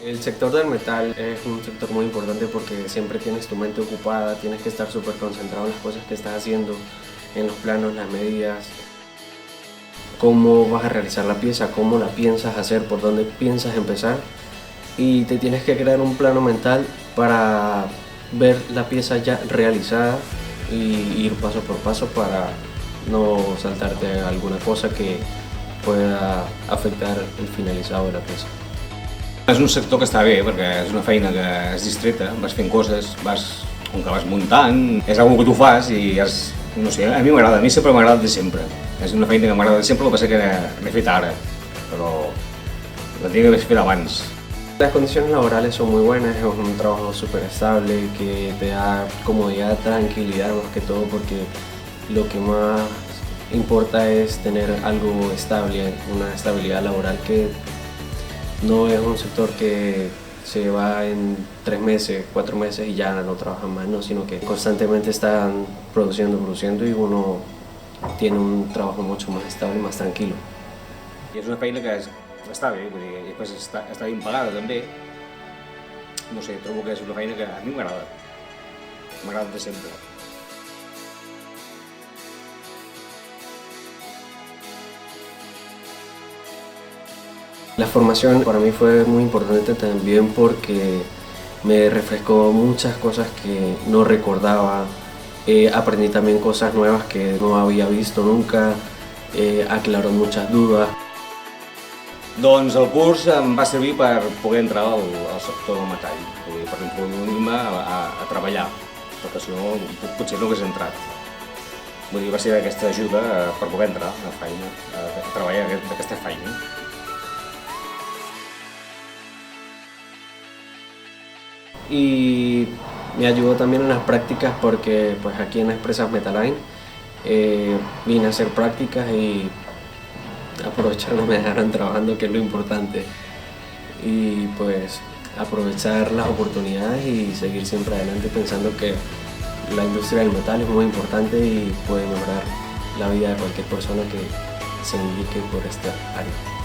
El sector del metal es un sector muy importante porque siempre tienes tu mente ocupada, tienes que estar súper concentrado en las cosas que estás haciendo, en los planos, las medidas, cómo vas a realizar la pieza, cómo la piensas hacer, por dónde piensas empezar, y te tienes que crear un plano mental para ver la pieza ya realizada y ir paso por paso para no saltarte alguna cosa que pueda afectar el finalizado de la pieza. És un sector que està bé perquè és una feina que és distreta, vas fent coses, com que vas muntant, és una que tu fas i no sé, a mi m'agrada, a mi sempre m'ha agradat de sempre. És una feina que m'agrada de sempre, el que passa que l'he fet ara, però la tinc d'haver fet abans. Las condiciones laborales son muy buenas, es un trabajo súper estable que te da comodidad, tranquilidad más que todo, porque lo que más importa es tener algo estable, una estabilidad laboral, que no es un sector que se va en 3 meses, 4 meses y ya no trabajan más, no, sino que constantemente están produciendo y uno tiene un trabajo mucho más estable y más tranquilo. I és una feina que està bé, vull dir, i després està ben pagada també. No sé, trobo que és una feina que a mi m'agrada de sempre. La formación para mí fue muy importante también porque me refrescó muchas cosas que no recordaba, aprendí también cosas nuevas que no había visto nunca, aclaró muchas dudas. Doncs el curs em va servir per poder entrar al sector del metall, per introduir-me a treballar, perquè si no potser no hagués entrat. Vull dir, va ser aquesta ajuda per poder entrar a treballar aquesta feina. Y me ayudó también en las prácticas porque pues aquí en las Empresas Metaline vine a hacer prácticas y aprovechar no me dejaron trabajando, que es lo importante, y pues aprovechar las oportunidades y seguir siempre adelante pensando que la industria del metal es muy importante y puede mejorar la vida de cualquier persona que se indique por esta área.